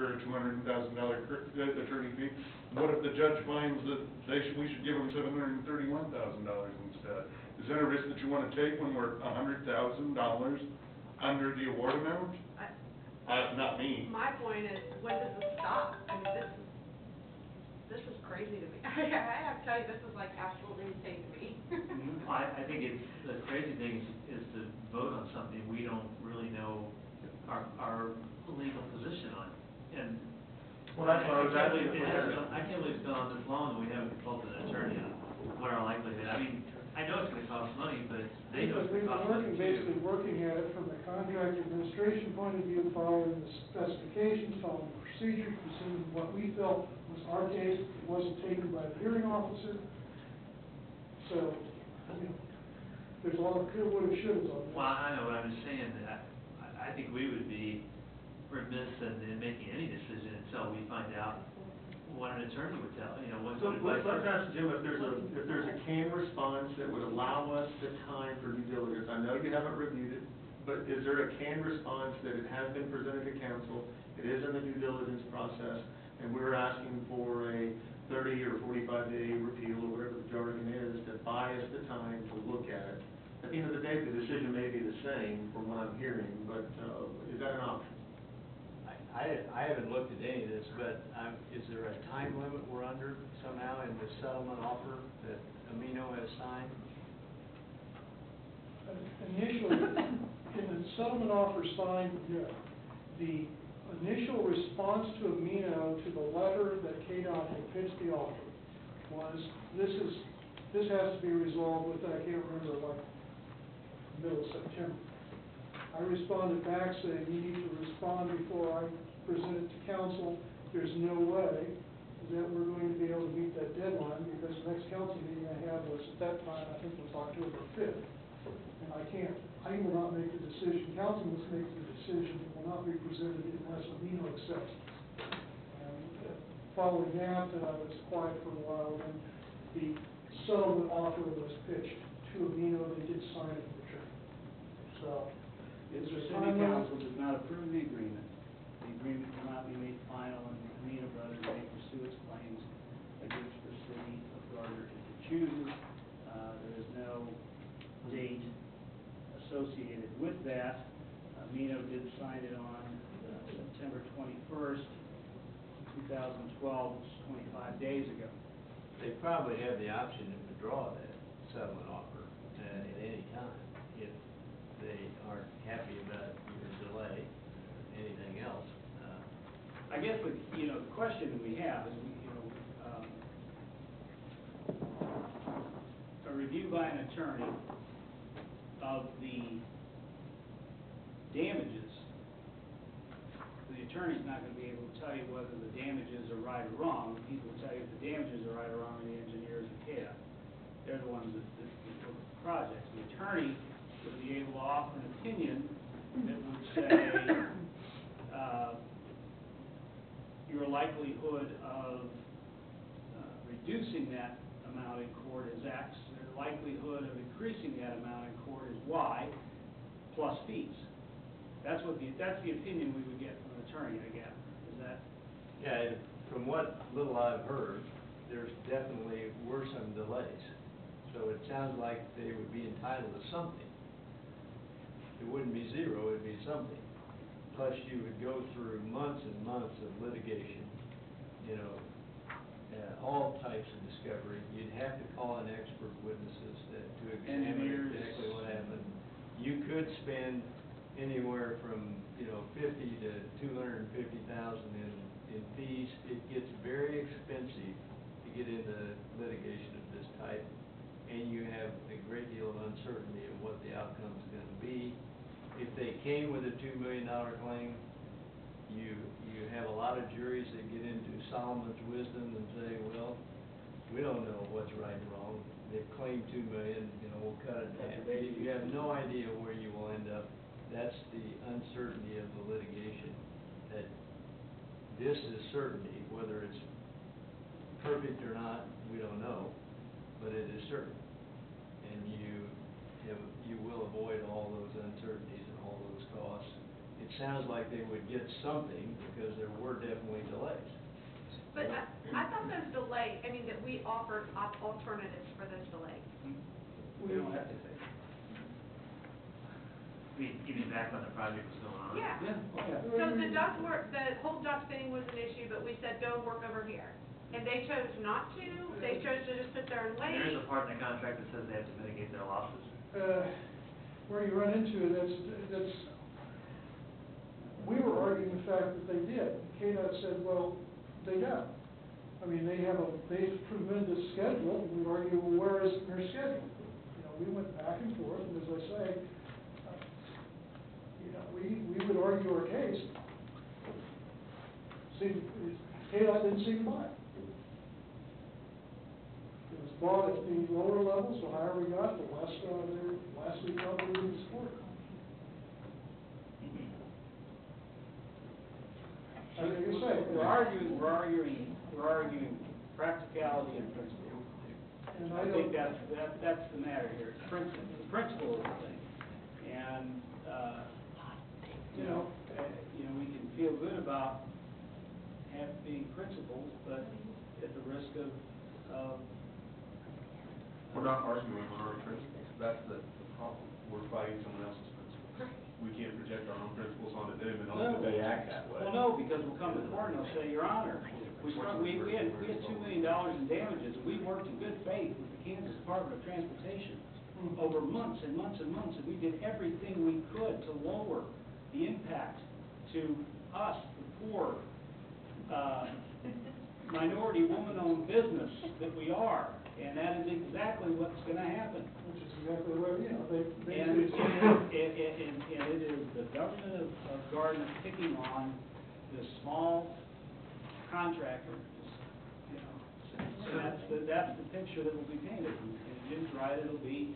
for a $200,000 attorney fee. What if the judge finds that we should give them $731,000 instead? Is that a risk that you want to take when we're $100,000 under the award amount? Not me. My point is, when does this stop? I mean, this is crazy to me. I have to tell you, this is like absolutely insane to me. I think it's, the crazy thing is to vote on something we don't really know our legal position on. And well, that's what I was asking. I can't believe it's gone on this long and we haven't consulted an attorney on what our likelihood. I mean, I know it's going to cost money, but they know it's going to cost money too. Basically working at it from the contract administration point of view, following the specifications, following the procedure, considering what we felt was our case. It wasn't taken by the hearing officer. So, you know, there's a lot of could, would, and shoulds on that. Well, I know, but I'm just saying that I think we would be remiss in making any decision until we find out what an attorney would tell, you know, what So advice. let's ask Jim if there's a canned response that would allow us the time for due diligence. I know you haven't reviewed it, but is there a canned response that it has been presented to council, it is in the due diligence process, and we're asking for a 30 or 45-day repeal or whatever the jargon is to buy us the time to look at it? At the end of the day, the decision may be the same from what I'm hearing, but is that an option? I haven't looked at any of this, but is there a time limit we're under somehow in the settlement offer that Amino has signed? Initially, in the settlement offer signed, the initial response to Amino to the letter that KDOT had pitched the offer was, this has to be resolved within, I can't remember, like, middle of September. I responded back saying, you need to respond before I present it to council. There's no way that we're going to be able to meet that deadline, because the next council meeting I had was, at that time, I think it was October 5th. And I will not make the decision. Council must make the decision. It will not be presented unless Amino accepts it. And following that, I was quiet for a while, and the settlement offer was pitched to Amino. They did sign it in return. So, If the city council does not approve the agreement cannot be made final, and the Amino Brothers may pursue its claims against the city of Gardner if it chooses. There is no date associated with that. Amino did sign it on September 21st, 2012, which is 25 days ago. They probably have the option to withdraw that settlement offer at any time if they aren't happy about your delay or anything else. I guess the question that we have is, a review by an attorney of the damages. The attorney's not going to be able to tell you whether the damages are right or wrong. The people who tell you if the damages are right or wrong are the engineers at KDOT. They're the ones that look at the projects. The attorney would be able to offer an opinion that would say your likelihood of reducing that amount in court is X, your likelihood of increasing that amount in court is Y, plus fees. That's the opinion we would get from an attorney, I guess. Is that? Yeah, from what little I've heard, there's definitely were some delays. So it sounds like they would be entitled to something. It wouldn't be zero, it'd be something. Plus you would go through months and months of litigation, all types of discovery. You'd have to call in expert witnesses to examine exactly what happened. You could spend anywhere from, $50,000 to $250,000 in fees. It gets very expensive to get into litigation of this type, and you have a great deal of uncertainty of what the outcome is going to be. If they came with a $2 million claim, you have a lot of juries that get into Solomon's wisdom and say, well, we don't know what's right and wrong. They've claimed $2 million, we'll cut it in half. You have no idea where you will end up. That's the uncertainty of the litigation. That this is certainty, whether it's perfect or not, we don't know, but it is certain. And you will avoid all those uncertainties and all those costs it sounds like they would get something, because there were definitely delays. But I thought those delays, I mean, that we offered alternatives for those delays. We don't have to pay. Even back when the project was going on. Yeah. Oh, yeah. So the ductwork, the whole duct thing was an issue, but we said, go work over here. And they chose not to, they chose to just sit there and There is wait. a part in the contract that says they have to mitigate their losses. Where you run into it, that's, we were arguing the fact that they did. KDOT said, well, they don't. I mean, they've tremendous schedule, and we argue, well, where is their schedule? You know, we went back and forth, and as I say, you know, we would argue our case. See, KDOT didn't seem to buy it. It was bought at the lower levels, the higher we got, the less we felt we would support it. I think you say. We're arguing practicality and principle. And I I think don't, that's the matter here, it's principle, the principle of the thing. And, you know, we can feel good about being principled, but at the risk of We're not arguing on our principles, that's the problem, we're fighting someone else's principles. We can't project our own principles onto them and hope that they act that way. Well, no, because we'll come to court and they'll say, Your Honor, we had $2 million in damages, and we worked in good faith with the Kansas Department of Transportation over months and months and months, and we did everything we could to lower the impact to us, the poor, minority woman-owned business that we are, and that is exactly what's gonna happen. which is exactly what, you know, they. And it is the government of Gardner picking on the small contractor, you know. And that's the picture that will be painted. And Jim's right, it'll be,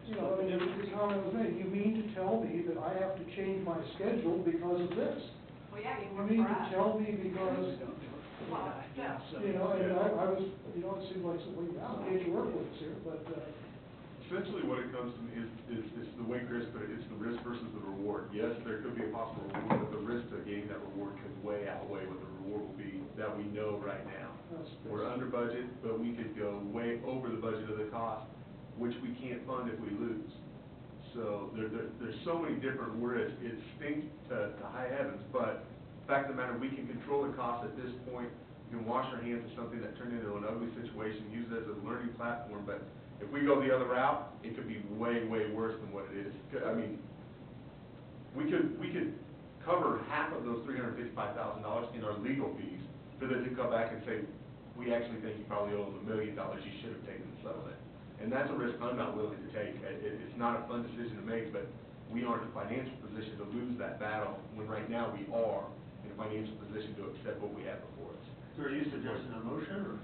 You know, I mean, the comment was made, you mean to tell me that I have to change my schedule because of this? Well, yeah, you You work mean for to us. tell me because, Well, yeah. you know, and I was, you know, it seemed like, well, you allocate your work with us here, but, Essentially, what it comes to is the way Chris put it, it's the risk versus the reward. Yes, there could be a possible reward, but the risk to gaining that reward could way outweigh what the reward will be that we know right now. We're under budget, but we could go way over the budget of the cost, which we can't fund if we lose. So there's so many different words, it stinks to high heavens, but the fact of the matter, we can control the cost at this point. We can wash our hands of something that turned into an ugly situation, use it as a learning platform, but if we go the other route, it could be way, way worse than what it is. I mean, we could cover half of those $355,000 in our legal fees for them to come back and say, we actually think you probably owe them $1 million, you should have taken the settlement. And that's a risk I'm not willing to take. It's not a fun decision to make, but we aren't in a financial position to lose that battle, when right now we are in a financial position to accept what we have before us. So are you suggesting a motion, or?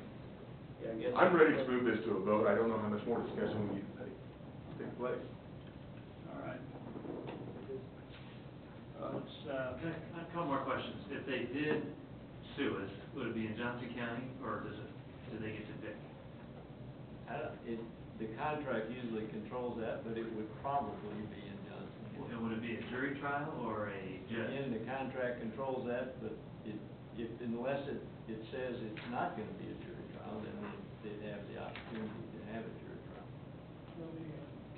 Yeah, I guess. I'm ready to move this to a vote. I don't know how much more discussion we need to take place. All right. Let's, A couple more questions. If they did sue us, would it be in Johnson County, or do they get to pick? The contract usually controls that, but it would probably be in Johnson County. And would it be a jury trial or a judge? Again, the contract controls that, but unless it says it's not gonna be a jury trial, then they'd have the opportunity to have a jury trial. well, the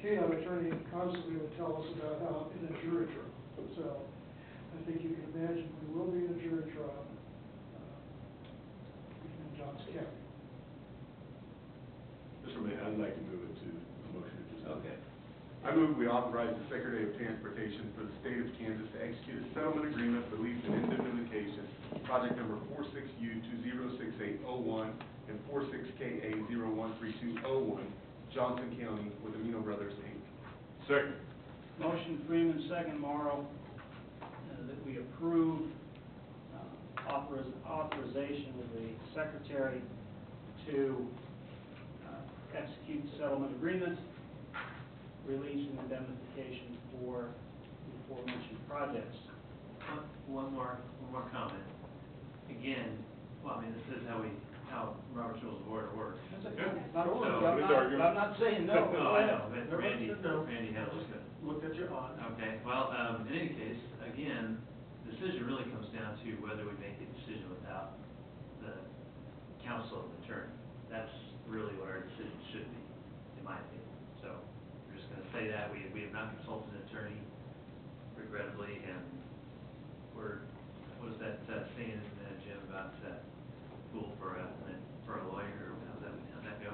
KDOT attorney constantly would tell us about how in a jury trial. So I think you can imagine we will be in a jury trial in Johnson County. Mr. Mayor, I'd like to move it to a motion at this time. Okay. I move we authorize the Secretary of Transportation for the state of Kansas to execute a settlement agreement for lease and indemnification, project number 46U206801 and 46KA013201, Johnson County with Amino Brothers, Inc. Second. motion Freeman, second Morrow, that we approve authorization of the secretary to execute settlement agreement, release and indemnification for the aforementioned projects. One more comment. Again, well, I mean, this is how Robert's Rules of Order works. That's okay. Not order, So, I'm not saying no. No, I know, but Randy handles it. looked at your odds. Okay, well, in any case, again, the decision really comes down to whether we make a decision without the counsel of the attorney. That's really what our decision should be, in my opinion. So, we're just gonna say that, we have not consulted an attorney, regrettably, and we're, what is that saying, Jim, about, fool for a lawyer, or how's that go?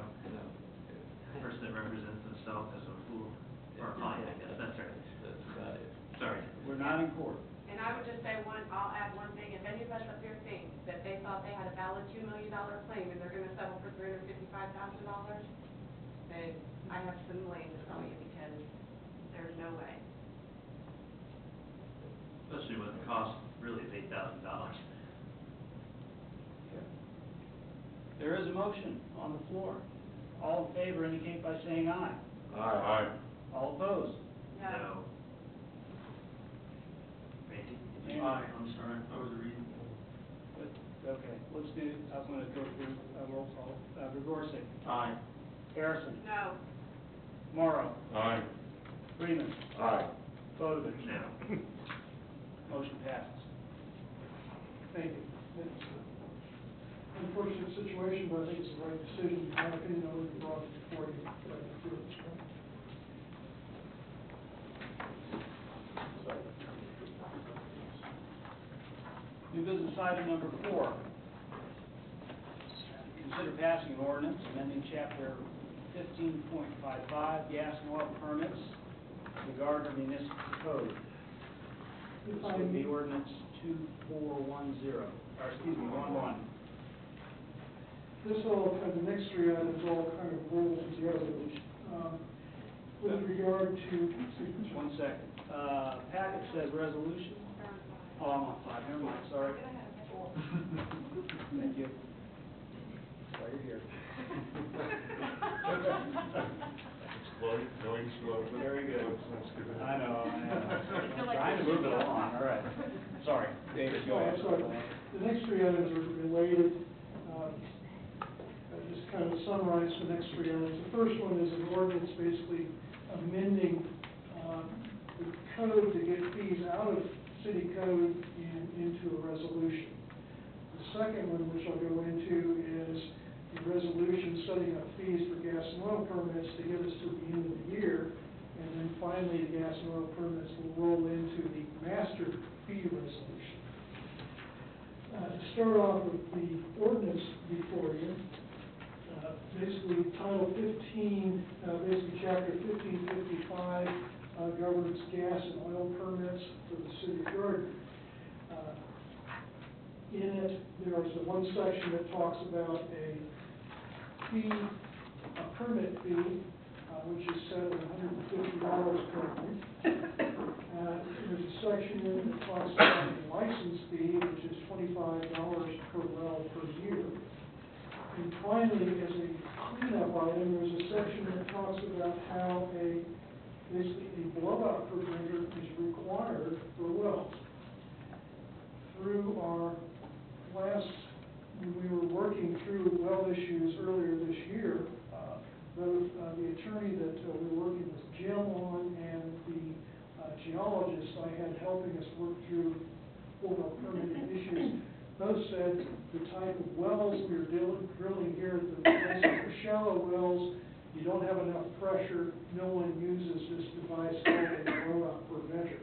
The person that represents himself as a fool, or a client, I guess, that's right. That's about it. Sorry. We're not in court. And I would just say I'll add one thing, if any of us up here think that they thought they had a valid $2 million claim and they're gonna settle for $355,000, then I have some blame to tell you, because there's no way. Especially when the cost really is $8,000. There is a motion on the floor. All in favor indicate by saying aye. Aye. All opposed? No. Randy? Randy? Aye, I'm sorry, I was reading. Okay, let's do, I'm gonna go through a roll call. Gregorczyk? Aye. Harrison? No. Morrow? Aye. Freeman? Aye. Bodovich? No. Motion passes. Thank you. It's an unfortunate situation, but I think it's the right decision. In my opinion, I would have brought it before you, but I didn't do it this way. New business item number 4. Consider passing an ordinance amending chapter 15.55 gas and oil permits, the Gardner Municipal Code. This would be ordinance 2410, or excuse me, 11. This all, the next three items all kind of roll together. With regard to, Just 1 second. Packet says resolution. Oh, I'm on 5, never mind, sorry. Thank you. Why you're here. Going slow. Very good. Let's give it. I know. I feel like Trying to we move should it go. along, all right. Sorry, David, go ahead. Sorry. The next three items are related. Just kind of summarize the next three items. The first one is an ordinance basically amending the code to get fees out of city code and into a resolution. The second one, which I'll go into, is the resolution setting up fees for gas and oil permits to get us to the end of the year. And then finally, the gas and oil permits will roll into the master fee resolution. To start off with the ordinance before you, basically Title 15, basically Chapter 1555 governs gas and oil permits for the city of Gardner. In it, there is one section that talks about a fee, a permit fee, which is set at $150 per month. There's a section in it that talks about the license fee, which is $25 per well per year. And finally, as a cleanup item, there's a section that talks about how basically a blowout preventer is required for wells. Through our when we were working through well issues earlier this year, the attorney that we were working with Jim on and the geologist I had helping us work through oil permitting issues, both said the type of wells we are drilling here, the basically shallow wells, you don't have enough pressure, no one uses this device called a blowout preventer.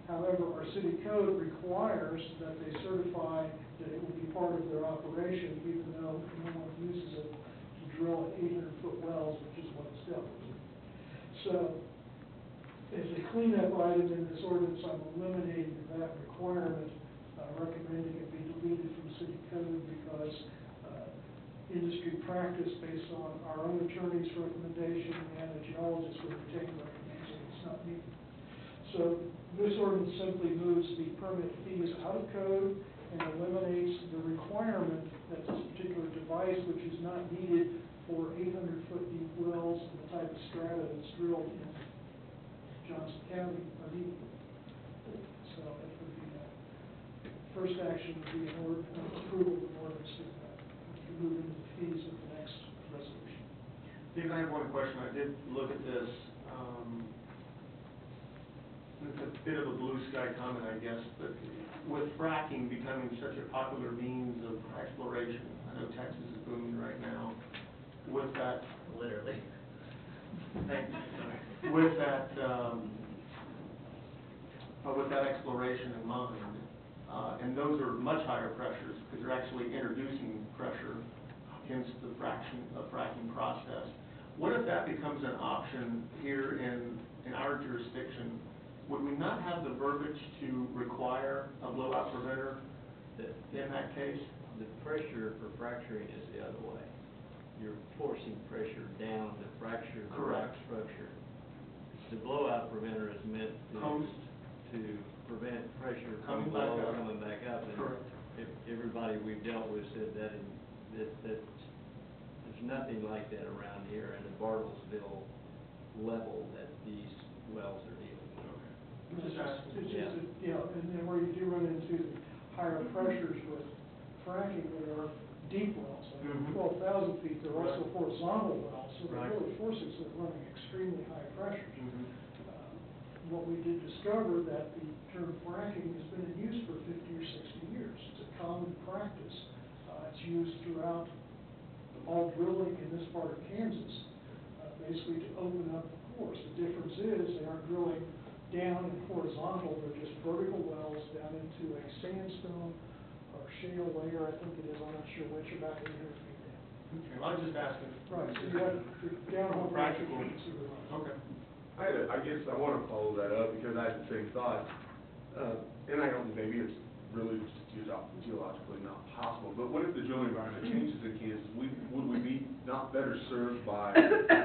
However, our city code requires that they certify that it will be part of their operation, even though no one uses it to drill 800-foot wells, which is what it's dealt with. So, as a cleanup item in this ordinance, I'm eliminating that requirement, recommending it be deleted from city code because industry practice based on our own attorney's recommendation and a geologist's recommendation it's not needed. So this ordinance simply moves the permit fees out of code and eliminates the requirement that this particular device, which is not needed for 800-foot deep wells and the type of strata that's drilled in Johnson County, are needed. So that would be first action would be approval of the ordinance to move into the fees of the next resolution. Steve, I have one question. I did look at this. a bit of a blue sky comment, I guess, but with fracking becoming such a popular means of exploration, I know Texas is booming right now, with that, Literally. with that exploration in mind, and those are much higher pressures, because they're actually introducing pressure against the fracking process. What if that becomes an option here in our jurisdiction? Would we not have the verbiage to require a blowout preventer in that case? The pressure for fracturing is the other way. You're forcing pressure down to fracture the rock Correct. structure. The blowout preventer is meant Post. to prevent pressure Coming from back below up. coming back up. And Correct. if everybody we've dealt with said that there's nothing like that around here in the Bartlesville level that these wells are dealing with. Just asking. It's just, and then where you do run into higher pressures with fracking, there are deep wells, Mhm. 12,000 feet, they're also Right. horizontal wells, so Right. they're really forcing, so they're running extremely high pressures. Mhm. What we did discover that the term fracking has been in use for 50 or 60 years. It's a common practice. It's used throughout all drilling in this part of Kansas, basically to open up the pores. The difference is they aren't drilling down and horizontal, they're just vertical wells down into a sandstone or shale layer, I think it is, I'm not sure which, about 800 feet down. Okay, well, I'm just asking. Right, so you have your downhole Practical. efficiency with it. Okay. I guess I want to follow that up because I had the same thought. And I don't, maybe it's really just geologically not possible, but what if the drilling environment changes in Kansas? Would we be not better served by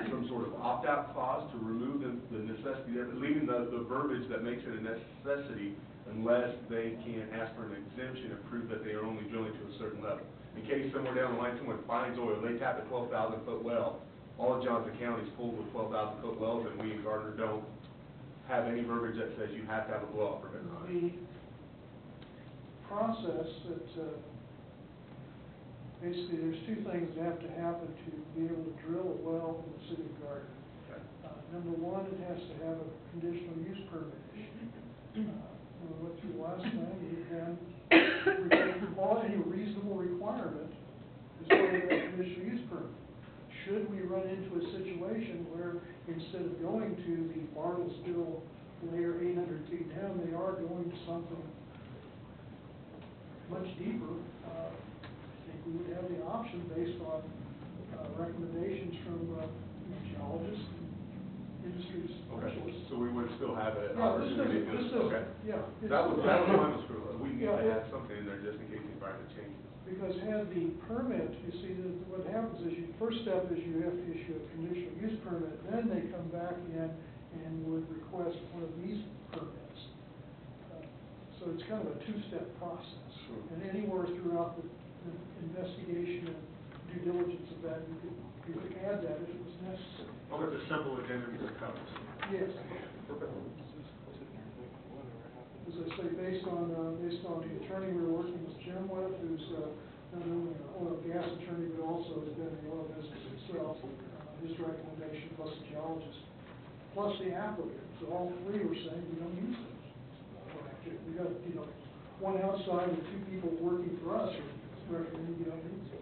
some sort of opt-out clause to remove the necessity, leaving the verbiage that makes it a necessity unless they can ask for an exemption and prove that they are only drilling to a certain level? In case somewhere down the line someone finds oil, they tap a 12,000-foot well, all of Johnson County is full with 12,000-foot wells, and we in Gardner don't have any verbiage that says you have to have a blowout preventer on it. The process that, basically, there's two things that have to happen to be able to drill a well in the city of Gardner. Okay. Number one, it has to have a conditional use permit issued. When we went through last time, we had any reasonable requirement as part of that conditional use permit. Should we run into a situation where instead of going to the Bartlesville layer 800 feet down, they are going to something much deeper, I think we would have the option based on recommendations from geologists, industry Okay, specialists. so we would still have an Yeah, this opportunity doesn't, this to, okay. doesn't, yeah. That was my screw up. We need Yeah, to have something in there just in case the environment changes. Because had the permit, you see, what happens is first step is you have to issue a conditional use permit, then they come back in and would request one of these permits. So it's kind of a two-step process. Sure. And anywhere throughout the investigation and due diligence of that, you could add that if it was necessary. Well, it's a simple addendum to the code. Yes. As I say, based on the attorney we were working with, Jim with, who's not only an oil and gas attorney, but also has been in the oil business himself, his recommendation, plus the geologist, plus the applicant, so all three were saying, we don't use those. We got, one outside and two people working for us are recommending you don't use them.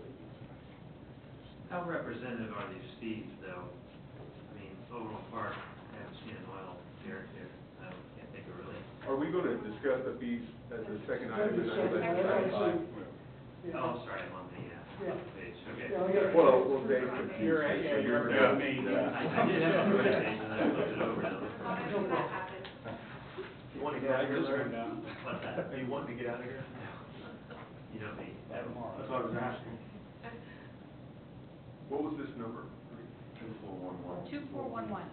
How representative are these fees, though? I mean, Overland Park, I haven't seen an oil derrick here, I can't think of really. Are we going to discuss the fees as the second item? That'd be second, I'd say, yeah. Oh, sorry, I'm on the, Yeah. page, okay. Yeah, we got- Well, Dave, confused. You're right, yeah, you're Yeah. right. Me, I did have a first page, and I flipped it over now. How did that happen? You want to get out of here, Larry? What's that? Are you wanting to get out of here? You know me. Have tomorrow. That's what I was asking. What was this number? 2411.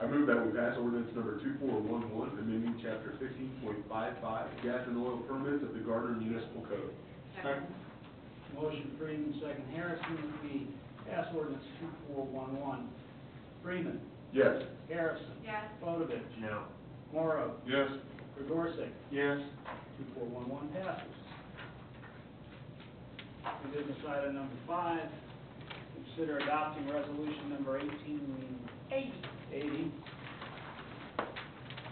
I move that we pass ordinance number 2411, amending chapter 15.55, gas and oil permits of the Gardner Municipal Code. Second. Motion Freeman, second Harrison, that we pass ordinance 2411. Freeman. Yes. Harrison. Yes. Bodovich. No. Morrow. Yes. Regorsek. Yes. 2411 passes. New business item number 5, consider adopting resolution number 1880, 80,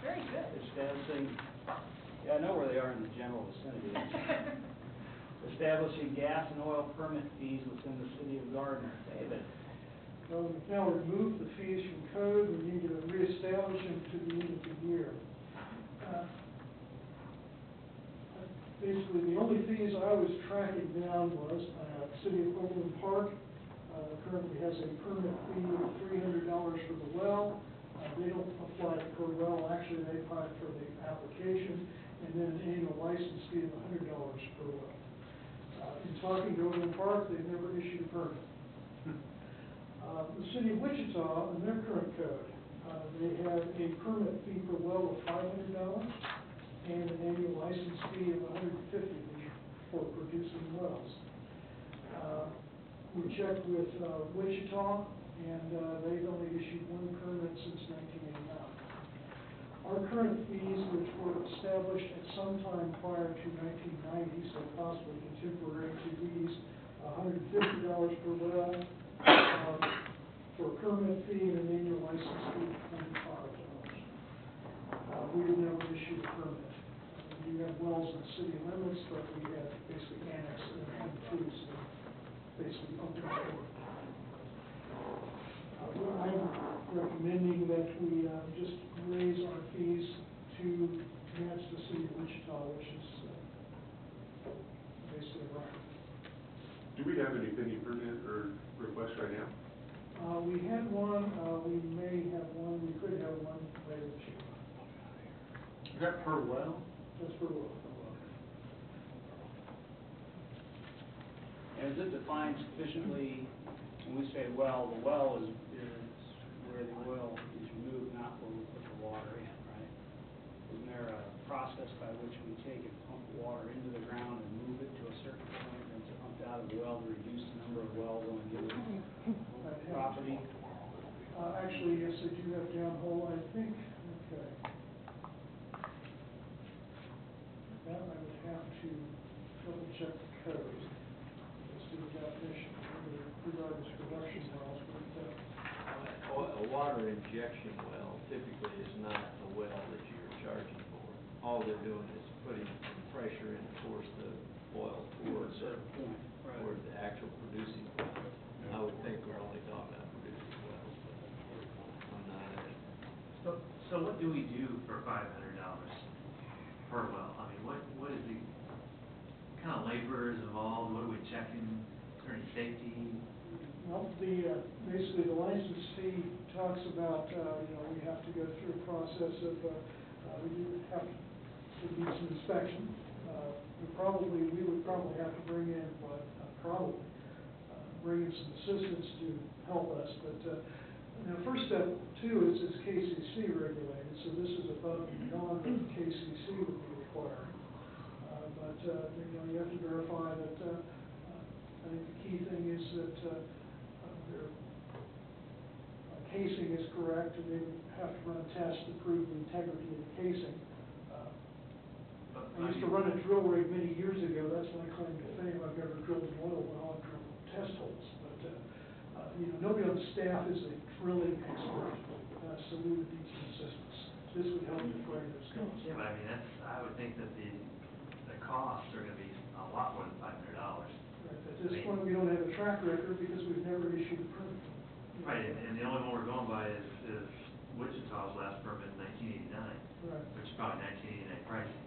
Very good. establishing, yeah, I know where they are in the general vicinity. Establishing gas and oil permit fees within the city of Gardner. David? Well, we've now removed the fees from code, we need to reestablish them to the end of the year. Basically, the only fees I was tracking down was, City of Overland Park, currently has a permit fee of $300 for the well. They don't apply per well, actually they apply for the application, and then an annual license fee of $100 per well. In talking to Overland Park, they've never issued a permit. The City of Wichita, in their current code, they have a permit fee per well of $500 and an annual license fee of $150 for producing wells. We checked with Wichita, and they've only issued one permit since 1989. Our current fees, which were established at some time prior to 1990, so possibly contemporary to these, $150 per well, for a permit fee and an annual license fee of $25. We have never issued a permit. We do have wells in the city limits, but we have basically annexed them into, so basically open door. I'm recommending that we just raise our fees to match the city of Wichita, which is basically right. Do we have any pending permit or requests right now? We had one, we may have one, we could have one later this year. Is that per well? That's for well. And is it defined sufficiently, when we say well, the well is where the oil is removed, not where we put the water in, right? Isn't there a process by which we take and pump water into the ground and move it to a certain point, and it's pumped out of the well to reduce the number of wells on a given property? Actually, yes, they do have downhole, I think, okay. That I would have to double check the code. Let's do the definition regarding production wells, but, A water injection well typically is not a well that you're charging for. All they're doing is putting pressure in to force the oil towards the actual producing well. I would think we're only talking about producing wells, but I'm not. So what do we do for $500 per well? I mean, what is the kind of labor is involved? What are we checking? Is there any safety? well, basically the license fee talks about, we have to go through a process of, we do have to do some inspection. We would probably have to bring in, bring in some assistance to help us, but, first step too is KCC regulated, so this is above and beyond what the KCC would be requiring. You have to verify that, I think the key thing is that, their casing is correct, and they would have to run a test to prove the integrity of the casing. I used to run a drill rig many years ago, that's my claim to fame, I've never drilled an oil well, I've drilled test holes, but, nobody on the staff is a drilling expert, so we would need some assistance. This would help defray those costs. Yeah, but I mean, I would think that the costs are gonna be a lot more than $500. Right, at this point, we don't have a track record because we've never issued a permit. Right, and the only one we're going by is Wichita's last permit in 1989. Right. Which is probably 1989 pricing.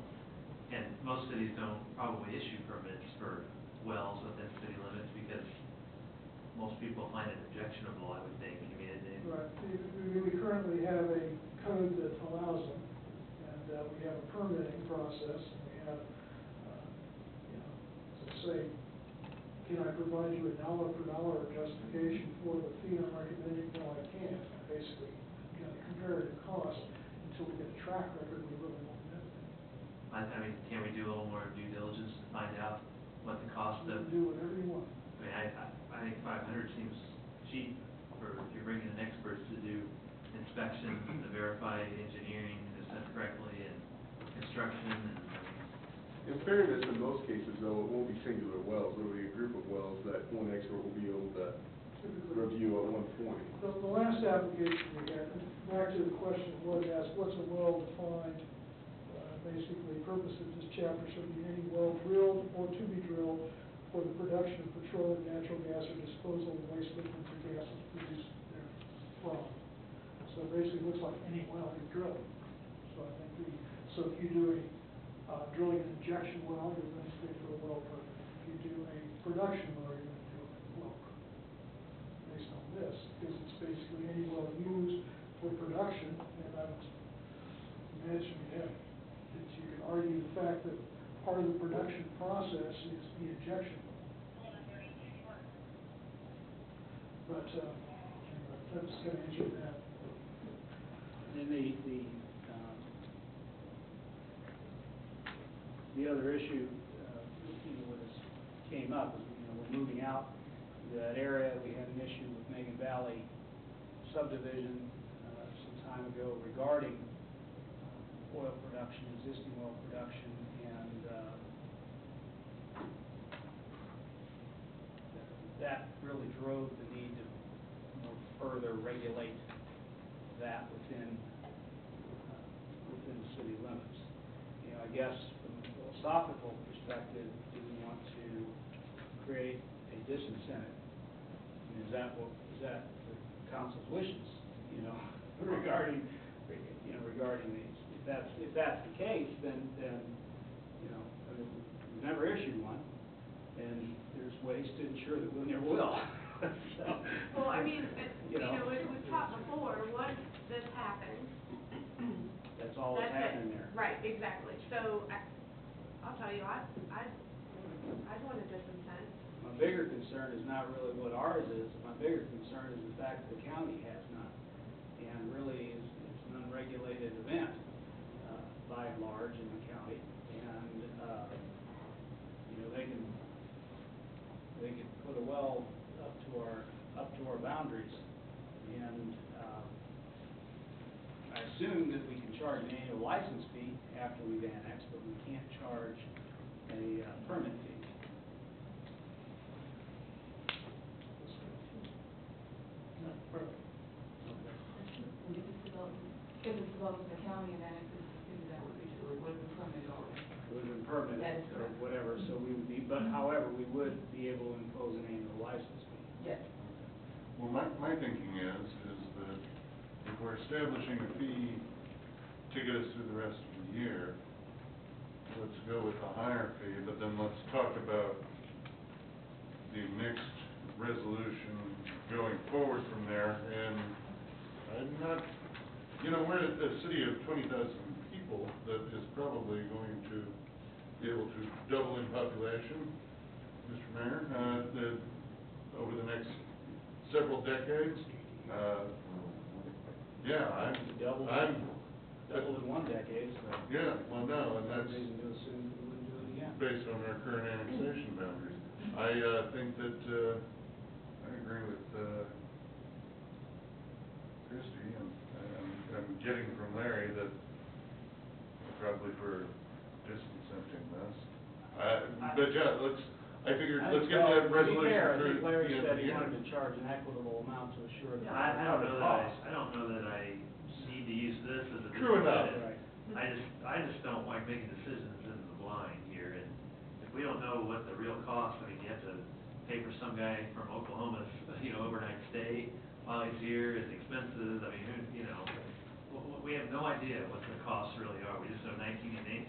And most cities don't probably issue permits for wells within city limits because most people find it objectionable, I would think. I mean, Right, we currently have a code that allows them, and we have a permitting process, and we have, say, can I provide you a dollar per dollar justification for the fee I'm recommending? No, I can't. Basically, comparative cost, until we get a track record, we really won't know. I mean, can we do a little more due diligence to find out what the cost You of? can do whatever you want. I mean, I think 500 seems cheap for, if you're bringing in experts to do inspection, to verify engineering is done correctly, and construction, and, In fairness, in most cases though, it won't be singular wells, it'll be a group of wells that one expert will be able to typically. review at 140. The last application we had, back to the question was asked, what's a well-defined? Basically, purpose of this chapter should be any well drilled or to be drilled for the production of petroleum, natural gas, or disposal of waste liquids or gases produced therefrom. So basically, it looks like any well you drill. So I think so if you do a drilling and injection well, you're going to stay for a well permit. If you do a production well, you're going to do a well permit based on this, because it's basically any well used for production, and I would imagine, yeah, that you can argue the fact that part of the production process is the injection. But, anyway, that's going to answer that. And then the other issue, when this came up, is, we're moving out that area. We had an issue with Megan Valley subdivision some time ago regarding oil production, existing oil production, and that really drove the need to further regulate that within the city limits. I guess from a philosophical perspective, do we want to create a disincentive? Is that the council's wishes, regarding these? If that's the case, then we've never issued one, and there's ways to ensure that we never will. So, Well, I mean, we've talked before, once this happens. that's all that's it. happening there. Right, exactly. So, I'll tell you, I'd want a disincentive. My bigger concern is not really what ours is. My bigger concern is the fact that the county has none. And really, it's an unregulated event, by and large, in the county. And, they can put a well up to our boundaries. And, I assume that we can charge an annual license fee after we've annexed, but we can't charge a permit fee. No, perfect. If it's developed in the county and annexes the city, that would be true, it would be permitted already. It would have been permitted That is or correct. whatever, so we would be, but however, we would be able to impose an annual license fee. Yes. Well, my thinking is that if we're establishing a fee to get us through the rest of the year, let's go with the higher fee, but then let's talk about the next resolution going forward from there. And I'm not, we're a city of 20,000 people that is probably going to be able to double in population, Mr. Mayor, over the next several decades. Double in one decade, so. Yeah, well, no, and No that's reason to assume that we wouldn't do it again. based on our current annexation boundaries. I think that, I agree with Christie, and I'm getting from Larry that probably for disincenting this. But yeah, let's get that resolution To be fair, I through. think Larry the end said of the he year. wanted to charge an equitable amount to assure that. I don't know that I need to use this as a True enough. disincentive. I just don't like making decisions in the blind here, and if we don't know what the real cost, you have to pay for some guy from Oklahoma's, overnight stay while he's here, it's expensive, we have no idea what the costs really are. We just know 1989,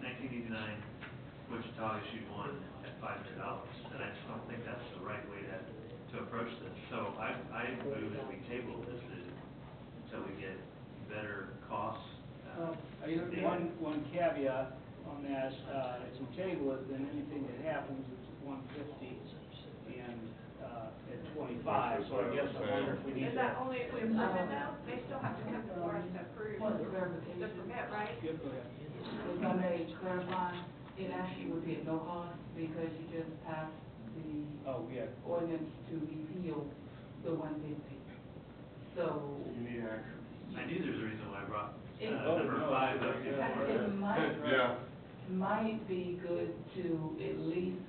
Wichita issued one at $500, and I just don't think that's the right way to approach this. So I move that we table this until we get better costs. One caveat on that, if we table it, then anything that happens is at 150 and at 25, so I guess I wonder if we need Is to. that only if we approve it now? They still have to come before us to approve Point of clarification. the permit, right? Yep, go ahead. If I may clarify, it actually would be at no cost because you just passed the Oh, yeah. ordinance to repeal the 150. So You need action. I knew there's a reason why I brought Oh, number no, 5 up yeah. before. it Yeah. might be good to at least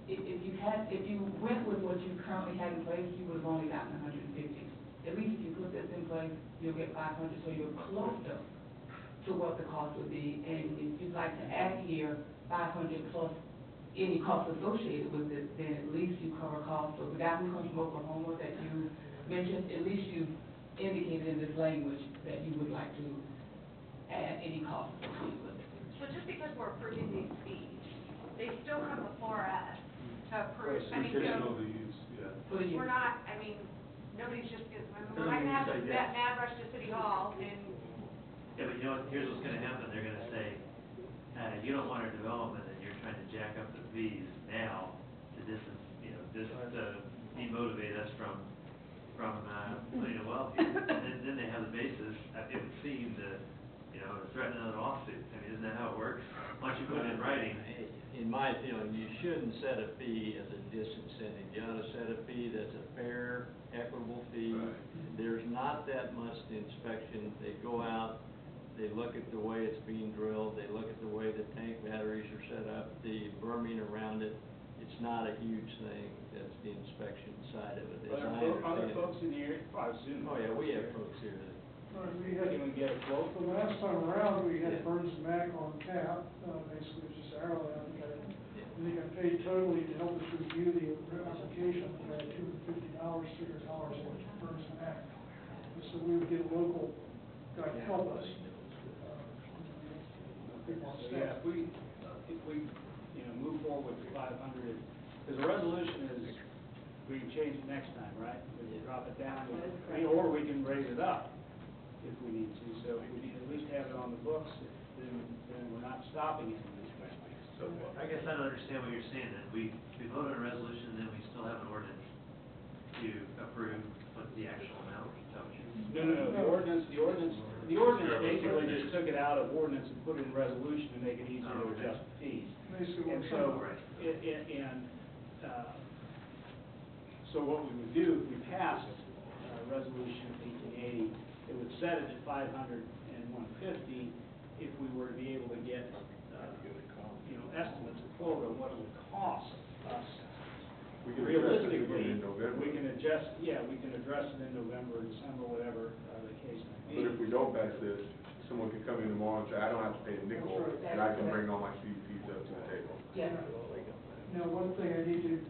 if you went with what you currently had in place, you would have only gotten 150. At least if you put this in place, you'll get 500, so you're closer to what the cost would be. And if you'd like to add here 500 plus any cost associated with it, then at least you cover costs. So the guy who comes from Oklahoma that you mentioned, at least you indicated in this language that you would like to add any cost associated with it. So just because we're approving these fees, they still come before us to approve, I mean, Conditional so, to use, yeah. For you. we're not, I mean, nobody's just, we're not gonna have that mad rush to City Hall and, Yeah, but you know what, here's what's gonna happen, they're gonna say, you don't want our development, and you're trying to jack up the fees now to demotivate us from putting a well here. And then they have the basis, it would seem to threaten another lawsuit. I mean, isn't that how it works? Once you put it in writing. In my feeling, you shouldn't set a fee as a disincentive. You ought to set a fee that's a fair, equitable fee. Right. There's not that much inspection. They go out, they look at the way it's being drilled, they look at the way the tank batteries are set up, the berming around it. It's not a huge thing. That's the inspection side of it. as I Are there understand it. folks in the area, I assume. Oh, yeah, we have folks here that. We had, Can we get a quote? the last time around, we had Yeah. Burns and Mac on tap, basically it was just hourly. I think I paid totally to help us review the application, we had $250, $300 for Burns and Mac. And so we would get a local guy to help us. People on So, staff. yeah, if we, move forward with the 500, because the resolution is, we can change it next time, right? We can drop it down, or we can raise it up if we need to. So if we need to at least have it on the books, then we're not stopping it. So I guess I don't understand what you're saying, then we vote on a resolution, and then we still have an ordinance to approve what the actual amount, is that what you're? No, the ordinance basically just took it out of ordinance and put it in resolution to make it easier to adjust the fees. Basically, And we're so, Right. so what we would do, if we passed Resolution 1880, it would set it at 500 and 150 if we were to be able to get, estimates of quote on what it would cost us. We can address it Realistically, again in November. we can address it in November, December, whatever the case may be. But if we don't pass this, someone can come in tomorrow and say, I don't have to pay a nickel, That's right. and I can bring all my CUPs up to the table. Yeah. Now, one thing I need to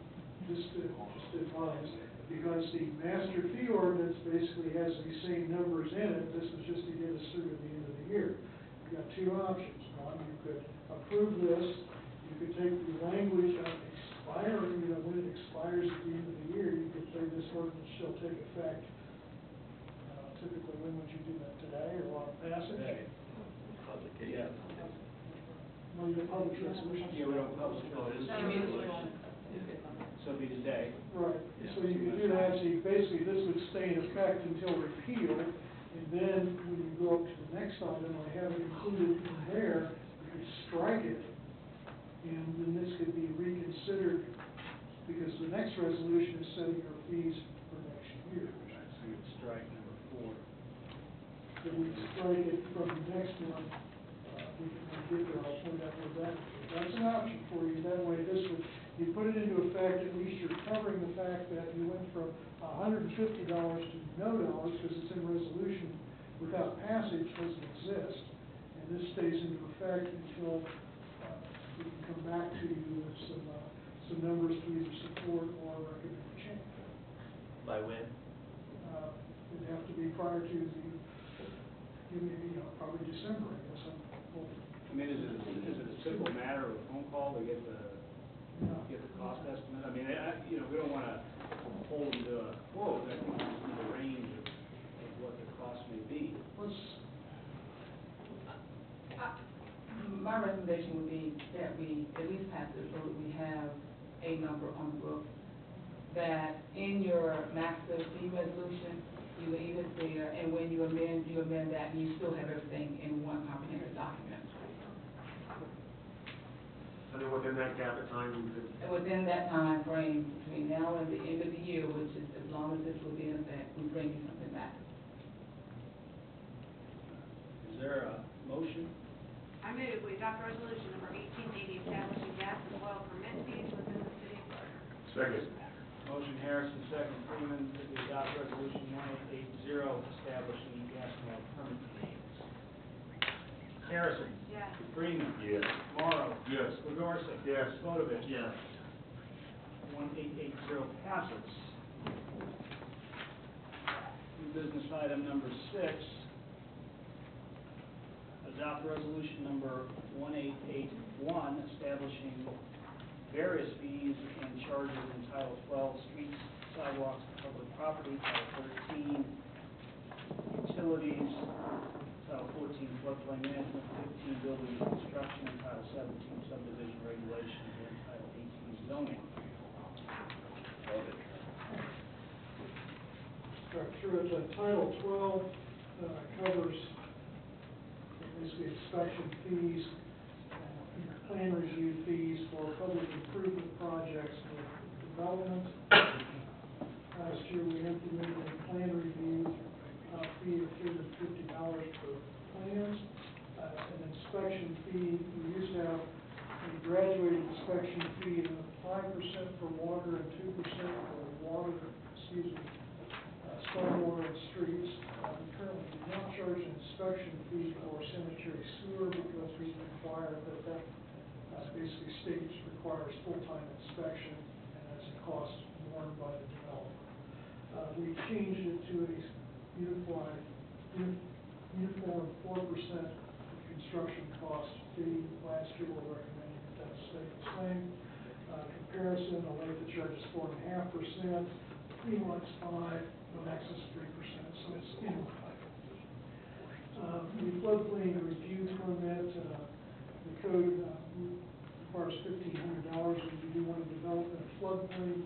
just advise, because the master fee ordinance basically has these same numbers in it, this is just to get us through to the end of the year. You've got two options, Ron, you could approve this, you could take the language of expiring, when it expires at the end of the year, you could say this ordinance shall take effect. Typically, when would you do that, today or on passage? Today. Publication. Well, you publish resolutions. Yeah, we don't publish resolutions. So it'd be today. Right, so you could do that, so you basically, this would stay in effect until repealed, and then when you go up to the next item, I have it included in there, you could strike it, and then this could be reconsidered, because the next resolution is setting your fees for next year. So you'd strike number 4. Then we strike it from the next one, we can get there, I'll point out where that's an option for you, that way this would, you put it into effect, at least you're covering the fact that you went from $150 to no dollars, because it's in resolution without passage, doesn't exist. And this stays into effect until we can come back to you with some numbers to either support or recommend change. By when? It'd have to be prior to probably December, I guess. I mean, is it a simple matter of a phone call to get the cost estimate? I mean, we don't want to hold them to a quote. I think we just need a range of what the cost may be. My recommendation would be that we at least pass this so that we have a number on the book, that in your master fee resolution, you leave it there, and when you amend that, and you still have everything in one comprehensive document. And then within that gap of time, we could. And within that time frame, between now and the end of the year, which is as long as this will be in effect, we bring you something back. Is there a motion? I move we adopt resolution number 1880 establishing gas and oil permit fees within the city of Second. Motion Harrison, second Freeman, that we adopt resolution 1880, establishing gas and oil permit fees. Harrison. Yes. Freeman. Yes. Morrow. Yes. Legorski. Yes. Palovich. Yes. 1880 passes. New business item number 6, adopt resolution number 1881, establishing various fees and charges in Title 12, Streets, Sidewalks, and Public Property, Title 13, Utilities, Title 14, Floodplain Management, 15, Building and Construction, and Title 17, Subdivision Regulations, and Title 18, Zoning. Start through it. Title 12 covers basically inspection fees, plan review fees for public improvement projects with development. Last year, we implemented a plan review fee of $250 per plans. An inspection fee, we used to have a graduated inspection fee of 5% for water and 2% for stormwater and streets. We currently do not charge an inspection fee for sanitary sewer because we require that basically state requires full-time inspection, and that's a cost borne by the developer. We changed it to a uniform 4% construction cost fee. Last year, we're recommending that stay the same. Comparison, the length of charge is 4.5%, Fremont is 5%, Novaxis is 3%, so it's in line. The floodplain review permit, the code requires $1,500 if you do want to develop in a floodplain.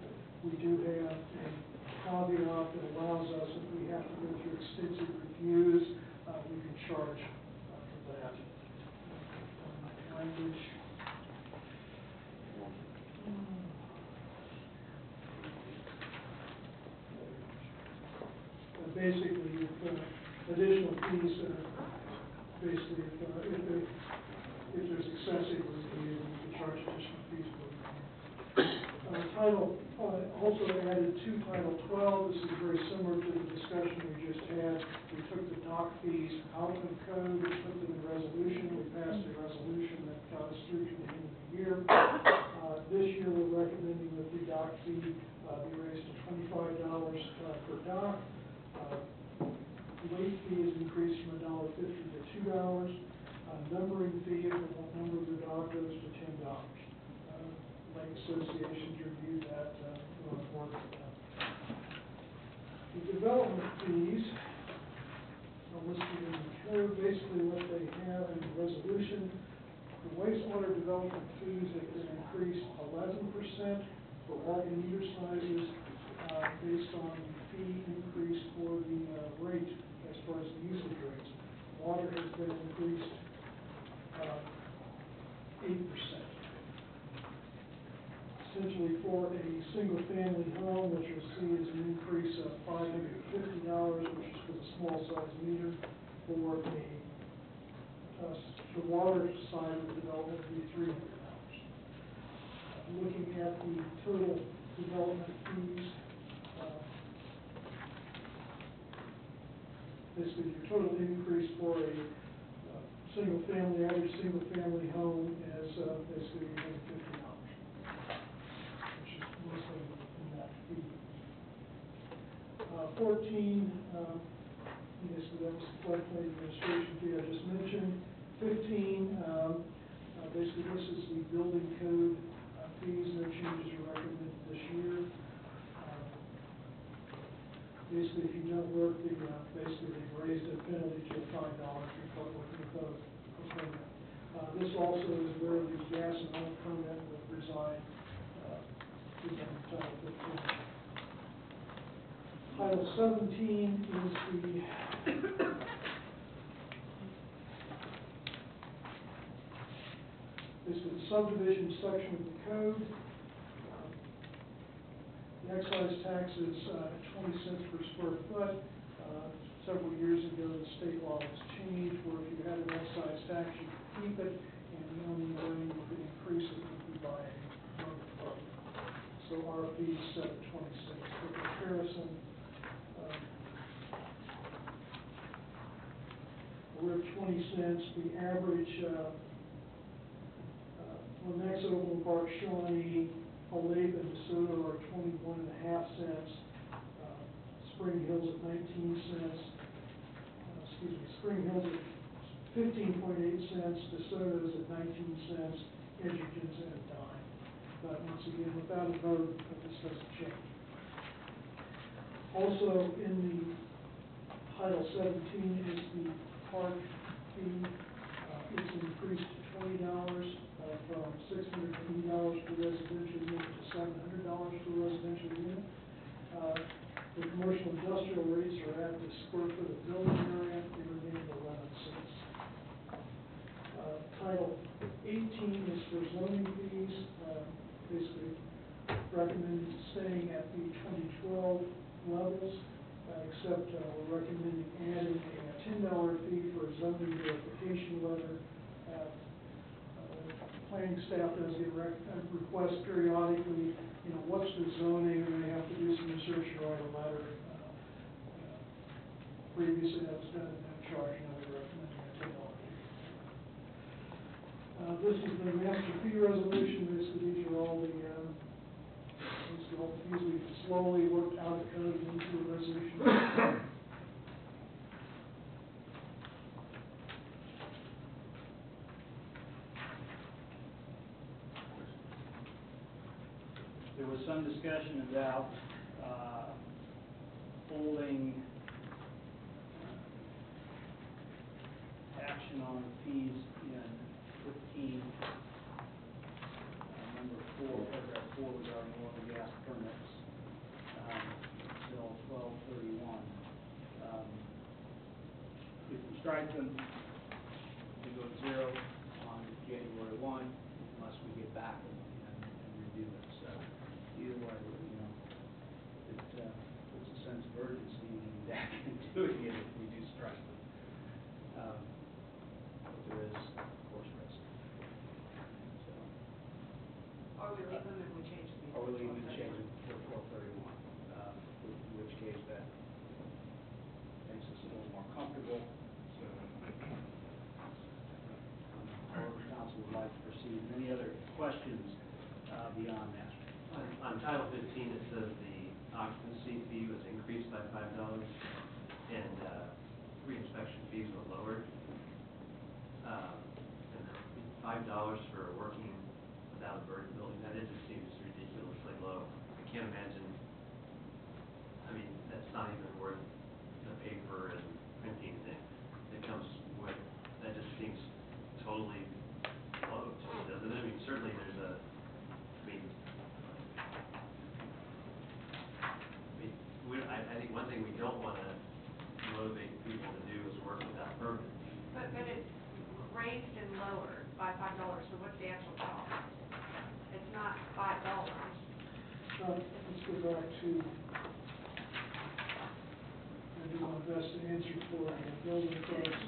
We do have a caveat that allows us, if we have to go through extensive reviews, we can charge for that. Language. Basically, additional fees, basically, if there's excessive review, we can charge additional fees for review. Title, also added to Title 12, this is very similar to the discussion we just had. We took the dock fees out of the code, we put them in resolution, we passed a resolution that got us through to the end of the year. This year, we're recommending that the dock fee be raised to $25 per dock. Late fee is increased from $1.50 to $2. Numbering fee, if the number of the dock goes to $10. Lake associations reviewed that going forward. The development fees are listed in the code, basically what they have in the resolution. The wastewater development fees have been increased 11% for all meter sizes based on the fee increase for the rate as far as the usage rates. Water has been increased 8%. Essentially for a single-family home, which you'll see is an increase of $550, which is for the small size meter. For the water side of the development would be $300. Looking at the total development fees, basically your total increase for a single-family, average single-family home is basically $150, which is mostly in that fee. 14, basically that was the floodplain administration fee I just mentioned. 15, basically this is the building code fees, no changes are recommended this year. Basically, if you don't work, basically they've raised the penalty to $5 for working with a permit. This also is where the gas and oil permit would reside in Title 15. Title 17 is the basically the subdivision section of the code. The excise tax is 20 cents per square foot. Several years ago, the state law was changed where if you had an excise tax, you could keep it, and the only way you could increase it would be by a permit. So our fee fee is set at 26. For comparison, we're at 20 cents. The average, Lenexa, Overland Park, Shawnee, Olathe, and DeSoto are 21.5 cents. Spring Hill's at 19 cents. Spring Hill's at 15.8 cents. DeSoto's at 19 cents. Edgerton's at a dime. But once again, without a vote, this doesn't change. Also, in the Title 17 is the park fee. It's increased to $20 from $680 per residential unit to $700 per residential unit. The commercial industrial rates are at the square foot of building area. They remain at 11 cents. Title 18 is for zoning fees, basically recommended staying at the 2012 levels, except we're recommending adding a $10 fee for a zoning verification letter. Planning staff does get requests periodically, what's the zoning, and they have to do some research and write a letter. Previously, that was done at no charge, now we're recommending a $10 fee. This is the master fee resolution. Basically, these are all the fees we've slowly worked out of code into a resolution. There was some discussion about holding action on fees in 15, number 4, paragraph 4 regarding oil and gas permits until 12/31. If we strike them, we go to 0 on January 1, unless we get back and redo it. So either way, it puts a sense of urgency in getting back and doing it if we do strike them. But there is, of course, risk. So, Or we leave them and we change them. or we leave them and change it for 12/31, in which case that makes us a little more comfortable. So, however council would like to proceed. Any other questions beyond that? On Title 15, it says the occupancy fee was increased by $5, and re-inspection fees were lowered. And $5 for working without a burden building, that just seems ridiculously low. I can't imagine, that's not even worth the paper and printing that comes with, that just seems totally low to me, doesn't it? Certainly there's I think one thing we don't want to motivate people to do is work without permits. But it's raised and lowered by $5, so what's the actual cost? It's not $5. Let's go back to, I do my best to answer for the building codes.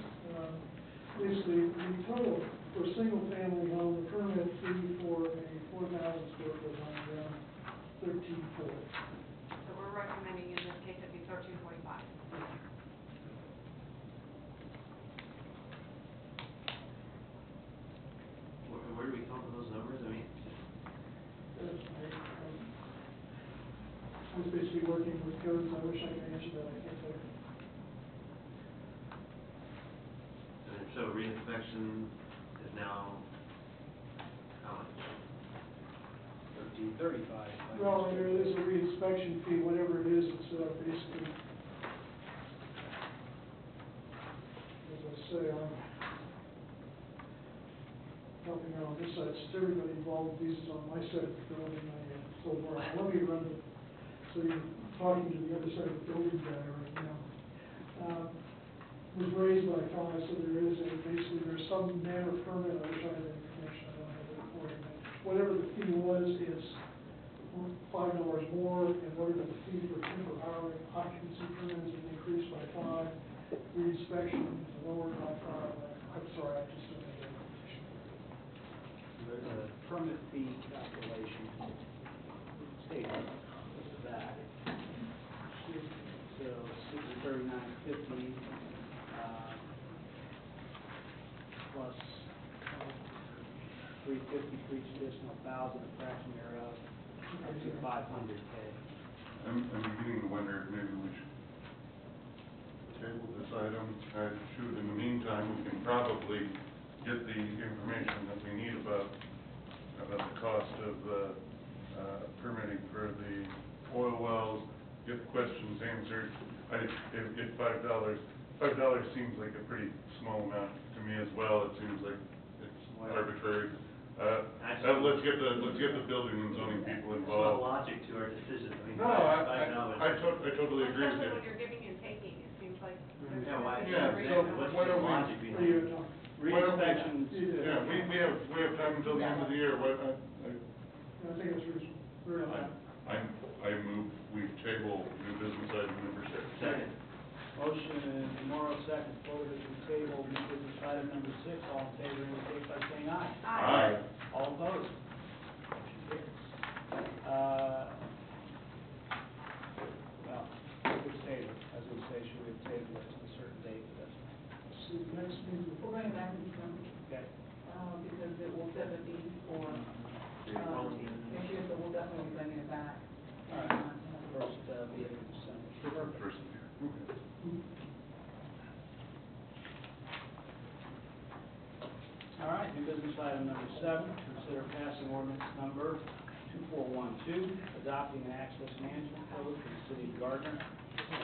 Basically, the total for a single-family home, the permit fee for a 4,000 square foot home is around $13.40. So we're recommending in this case it be $13.45. Where do we come up with those numbers? I was basically working with codes. I wish I could answer that. I can't tell you. And so re-inspection is now how much? $13.35. Well, there is a re-inspection fee, whatever it is, it's basically, as I say, I'm helping out on this side, since everybody involved with these is on my side of the building, I told Mark, let me run it, so you're talking to the other side of the building guy right now. It was raised by 5, so basically there's some manner of permit, I wish I had that information, I don't have it for you. Whatever the fee was is $5 more, and whatever the fee for temporary occupancy permit is increased by 5, re-inspection is lowered by 5. I'm sorry, I just don't have that information. The permit fee calculation statement with the back. So 639.50, plus 350 for each additional 1,000, a fraction thereof, up to 500K. I'm beginning to wonder if maybe we should table this item. In the meantime, we can probably get the information that we need about the cost of permitting for the oil wells, get the questions answered. If $5 seems like a pretty small amount to me as well. It seems like it's arbitrary. Let's get the building and zoning people There's no involved. logic to our decision. I mean, No, I totally agree with Especially you. when you're giving and taking, it seems like there's. Yeah, why, Yeah, so what's why the don't we- logic What behind are you it? talking? Re-inspections. Yeah, we have time until the end of the year. I think it's reasonable. Very good. I move we table new business item number 6. Second. Motion, Morrow, second, voted to table, new business item number 6, all in favor, indicate by saying aye. Aye. All opposed? Motion carries. Well, it's tabled, as we say, should we have tabled it to a certain date for this? See, next meeting. We'll bring it back in December, Okay. because it will set the fees for, next year, so we'll definitely be bringing it back. All right. First, meeting in December. First. Okay. All right, new business item number 7, consider passing ordinance number 2412, adopting an access management code for the city of Gardner,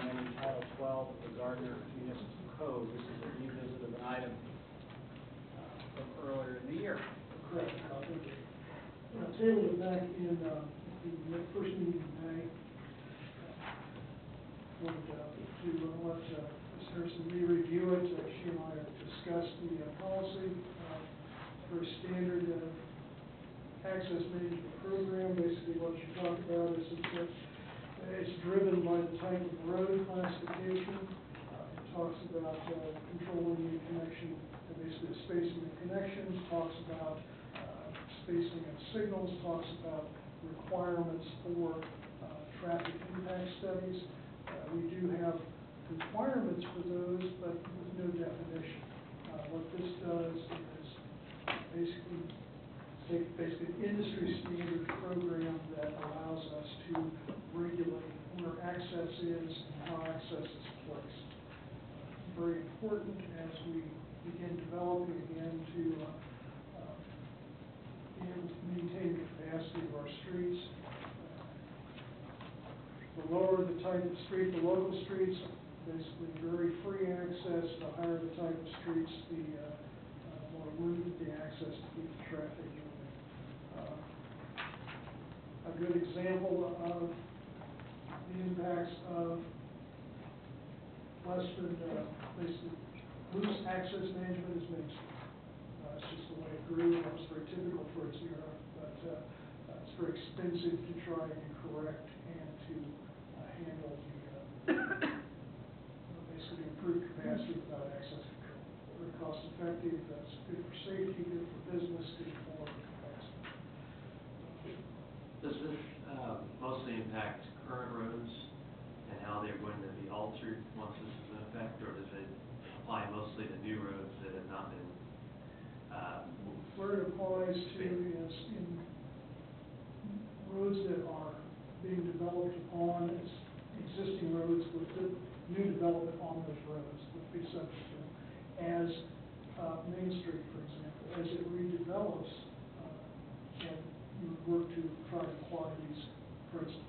amending Title 12 of the Gardner Municipal Code. This is a revisit of an item from earlier in the year. Correct. I tabled it back in the first meeting in May. Wanted to let Ms. Harrison re-review it. She and I have discussed the policy. Very standard access management program. Basically what you talk about is it's driven by the type of road classification. It talks about controlling the connection, basically the spacing of connections, talks about spacing of signals, talks about requirements for traffic impact studies. We do have requirements for those, but with no definition. What this does is basically take an industry standard program that allows us to regulate where access is and how access is placed. Very important as we begin developing again to be able to maintain the capacity of our streets. The lower the type of street, the local streets, basically very free access. The higher the type of streets, the more limited the access to keep the traffic moving. A good example of the impacts of less than, basically, loose access management is Main Street. It's just the way it grew. That was very typical for its era, but it's very expensive to try and correct and to handle the basically improved capacity without access control. Very cost effective, that's good for safety, good for business, good for capacity. Does this mostly impact current roads and how they're going to be altered once this is in effect, or does it apply mostly to new roads that have not been Where it applies to is in roads that are being developed upon as existing roads with the new development on those roads would be subject to. As Main Street, for example, as it redevelops, and you would work to try to apply these principles.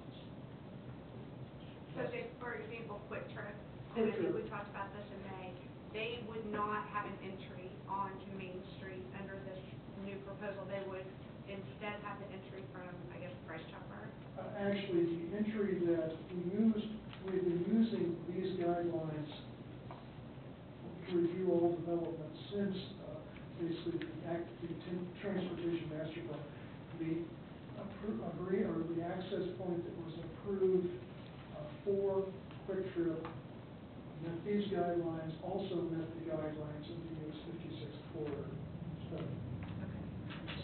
So say, for example, Quick Trip, Quick and I think Trip. we talked about this in May, they would not have an entry onto Main Street under this new proposal. They would instead have the entry from, I guess, Price Chopper. Actually, the entry that we've been using these guidelines to review all developments since basically the Transportation Master Plan. The access point that was approved for Quick Trip met these guidelines, also met the guidelines of the US 56 corridor study.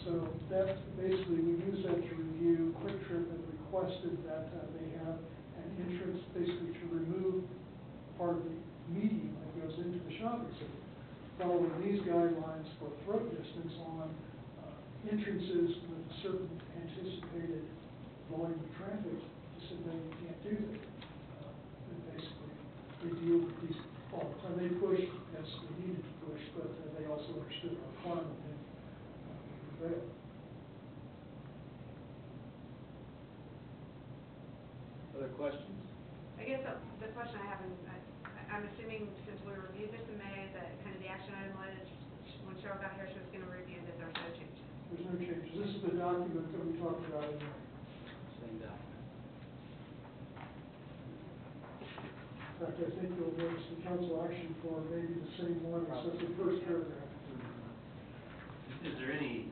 So that basically, we use that to review Quick Trip and requested that they have an entrance basically to remove part of the median that goes into the shopping center. Following these guidelines for throat distance on entrances with a certain anticipated volume of traffic, they said no, you can't do that. And basically, they deal with these all the time. They push, as they needed to push, but they also understood our requirement and prevailed. Other questions? I guess the question I have, and I'm assuming since we reviewed this in May, that kind of the action item was, when Cheryl got here, she was gonna review that there's no changes. There's no changes. This is the document that we talked about in May. Same document. In fact, I think you'll notice the council action form may be the same one, except the first paragraph. Is there any,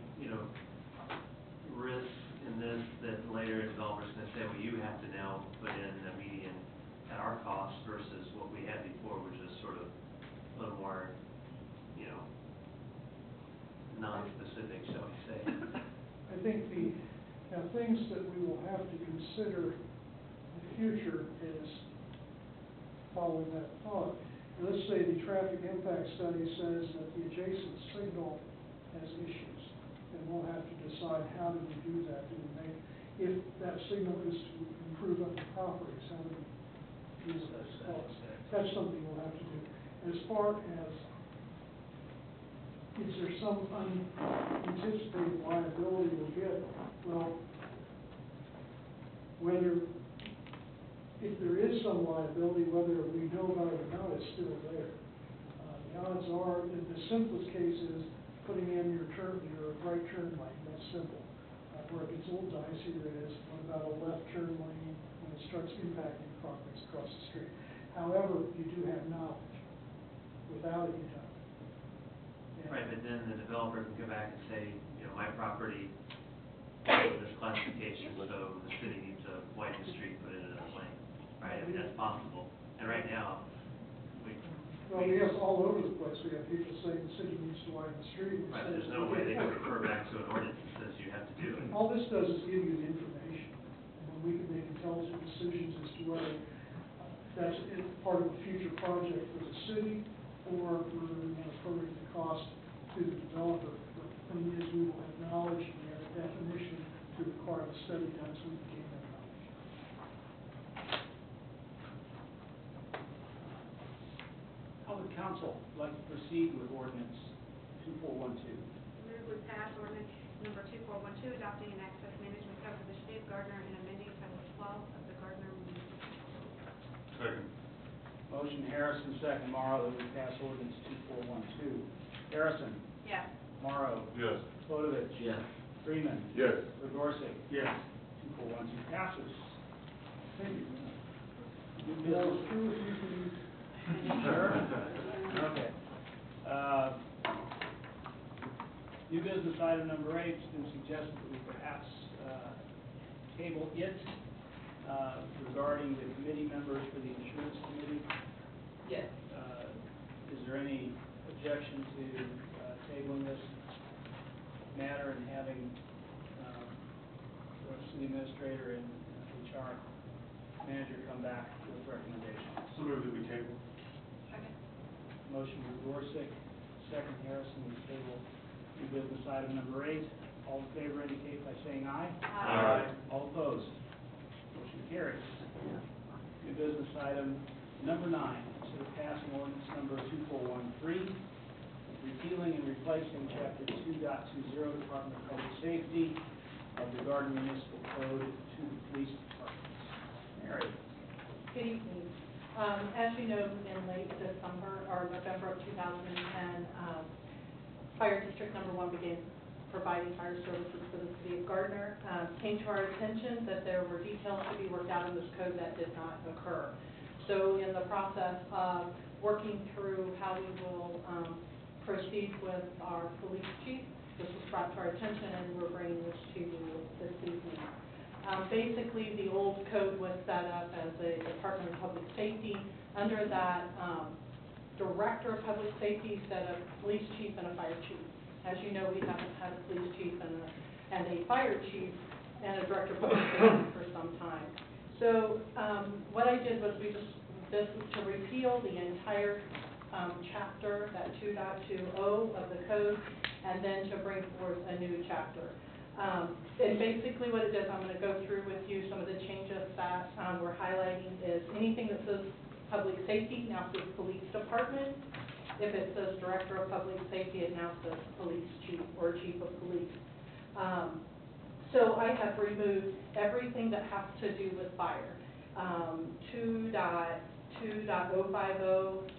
risk in this that later a developer's gonna say, well, you have to now put in a median at our cost versus what we had before, which is sort of a little more, non-specific, shall we say? I think the things that we will have to consider in the future is following that thought. Let's say the traffic impact study says that the adjacent signal has issues, and we'll have to decide how do we do that. Do we make, if that signal is to improve other properties, how do we use those costs? That's something we'll have to do. As far as, is there some unanticipated liability we'll get? Well, whether, if there is some liability, whether we know about it or not, it's still there. The odds are, the simplest case is putting in your right turn lane, that's simple. Where it gets a little dicier is, what about a left turn lane when it starts impacting properties across the street? However, you do have knowledge. Without it, you don't. Right, but then the developer can go back and say, my property has this classification, so the city needs to widen the street, put it in another lane, right? I mean, that's possible. And right now, Well, we have all over the place, we have people saying the city needs to widen the street. right, there's no way they can refer back to an ordinance that says you have to do it. All this does is give you the information, and then we can make intelligent decisions as to whether that's part of a future project for the city, or whether we want to prorate the cost to the developer. But the thing is, we will have knowledge, and we have a definition to require the study done so we can gain that knowledge. How would council like to proceed with ordinance 2412? Move with pass ordinance number 2412, adopting an access management code for the city of Gardner and amending title 12 of the Gardner Municipal Code. Second. Motion Harrison, second Morrow, that we pass ordinance 2412. Harrison? Yes. Morrow? Yes. Bodovich? Yes. Freeman? Yes. Redorsey? Yes. 2412 passes. Thank you. New That was business. true if you can. Sure. Okay. New business item number 8, it's been suggested that we perhaps table it regarding the committee members for the insurance committee. Yes. Is there any objection to tabling this matter and having the city administrator and HR manager come back with recommendations? So move that we table. Second. Motion with Gorsick, second Harrison, we table new business item number 8. All in favor indicate by saying aye. Aye. All opposed? Motion carries. New business item number 9, consider passing ordinance number 2413, repealing and replacing chapter 2.20 Department of Public Safety of the Gardner Municipal Code to the police department. Mary? Good evening. As you know, in late December or November of 2010, Fire District Number 1 began providing fire services for the city of Gardner. Came to our attention that there were details to be worked out in this code that did not occur. So in the process of working through how we will proceed with our police chief, this was brought to our attention and we're bringing this to you this evening. Basically, the old code was set up as a Department of Public Safety. Under that, Director of Public Safety instead of police chief and a fire chief. As you know, we haven't had a police chief and a fire chief and a director of public safety for some time. So, what I did was this is to repeal the entire, chapter, that 2.20 of the code, and then to bring forth a new chapter. And basically what it does, I'm gonna go through with you some of the changes that, we're highlighting is anything that says public safety now says police department. If it says director of public safety, it now says police chief or chief of police. So I have removed everything that has to do with fire. 2.050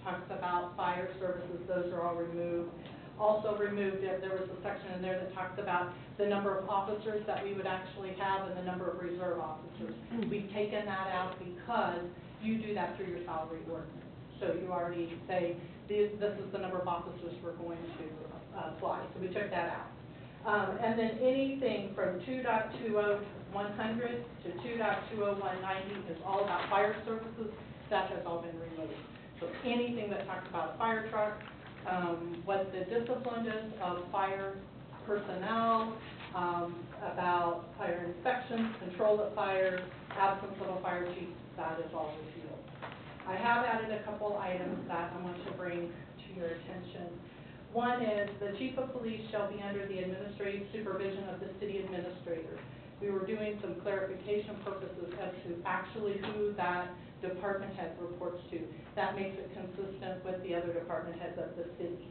talks about fire services, those are all removed. Also removed, there was a section in there that talks about the number of officers that we would actually have and the number of reserve officers. We've taken that out because you do that through your salary ordinance. So you already say, this is the number of officers we're going to apply, so we took that out. And then anything from 2.20 100 to 2.20 190 is all about fire services. That has all been removed. So anything that talks about a fire truck, what the discipline is of fire personnel, about fire inspections, control of fire, absence of a fire chief, that is all repealed. I have added a couple items that I want to bring to your attention. One is the chief of police shall be under the administrative supervision of the city administrator. We were doing some clarification purposes as to actually who that department head reports to. That makes it consistent with the other department heads of the city.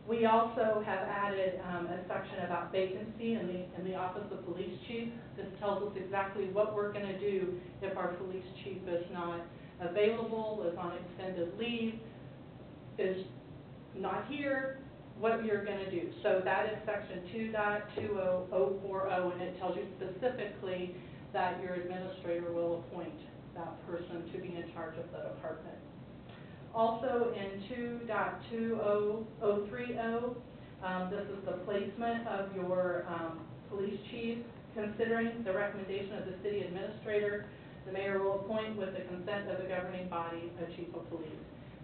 We also have added a section about vacancy in the office of police chief. This tells us exactly what we're going to do if our police chief is not available, is on extended leave, is not here, what you're going to do. So that is section 2.20040, and it tells you specifically that your administrator will appoint that person to be in charge of the department. Also in 2.20030, this is the placement of your police chief. Considering the recommendation of the city administrator, the mayor will appoint with the consent of the governing body a chief of police.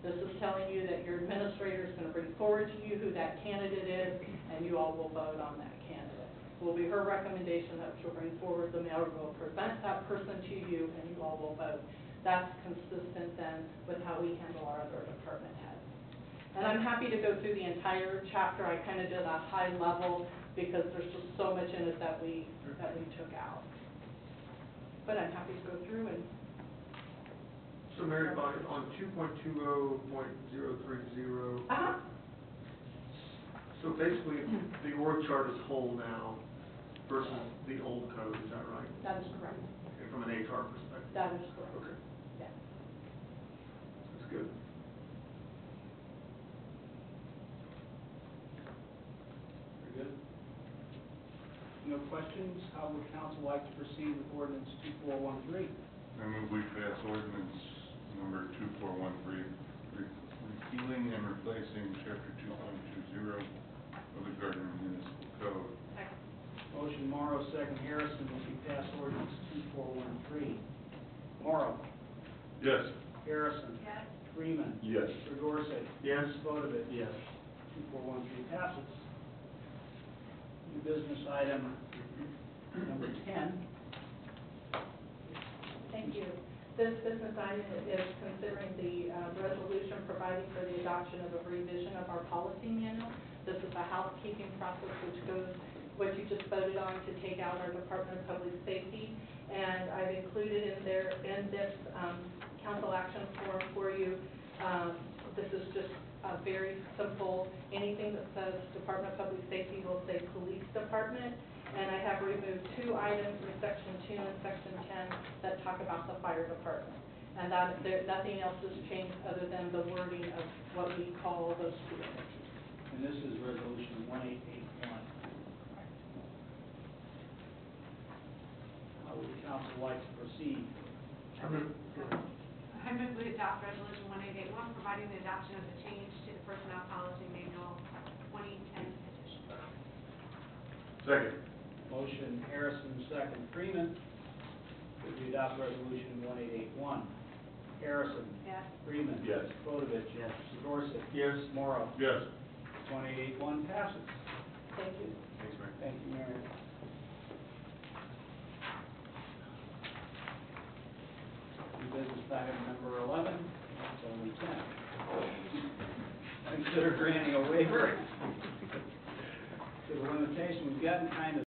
This is telling you that your administrator is going to bring forward to you who that candidate is, and you all will vote on that candidate. It will be her recommendation that she'll bring forward. The mayor will present that person to you, and you all will vote. That's consistent then with how we handle our other department heads. And I'm happy to go through the entire chapter. I kind of did a high level because there's just so much in it that we took out. But I'm happy to go through and. So Mary, on 2.20.030, so basically the org chart is whole now versus the old code, is that right? That is correct. Okay, from an HR perspective? That is correct. Okay, Yeah. that's good. Very good. No questions? How would council like to proceed with ordinance 2413? I move we pass ordinance number 2413, repealing and replacing chapter 2.20 of the Gardner Municipal Code. Motion Morrow, second Harrison, that we pass ordinance 2413. Morrow. Yes. Harrison. Yes. Freeman. Yes. Regorsek. Yes. Vodovich. Yes. 2413 passes. New business item number 10. Thank you. This business item is considering the resolution providing for the adoption of a revision of our policy manual. This is a housekeeping process which goes, what you just voted on to take out our Department of Public Safety. And I've included in there, in this council action form for you, this is just a very simple, anything that says Department of Public Safety will say Police Department. And I have removed two items in section 2 and section 10 that talk about the fire department. And that nothing else has changed other than the wording of what we call those two entities. And this is resolution 1881. How would the council like to proceed? I move we adopt resolution 1881, providing the adoption of the change to the personnel policy manual 2010 edition. Second. Motion Harrison, second Freeman, that we adopt resolution 1881. Harrison. Yes. Freeman. Yes. Vodovich. Yes. Regorsek. Yes. Morrow. Yes. 1881 passes. Thank you. Thanks, Mary. Thank you, Mary. consider granting a waiver to the limitation. We've gotten kind of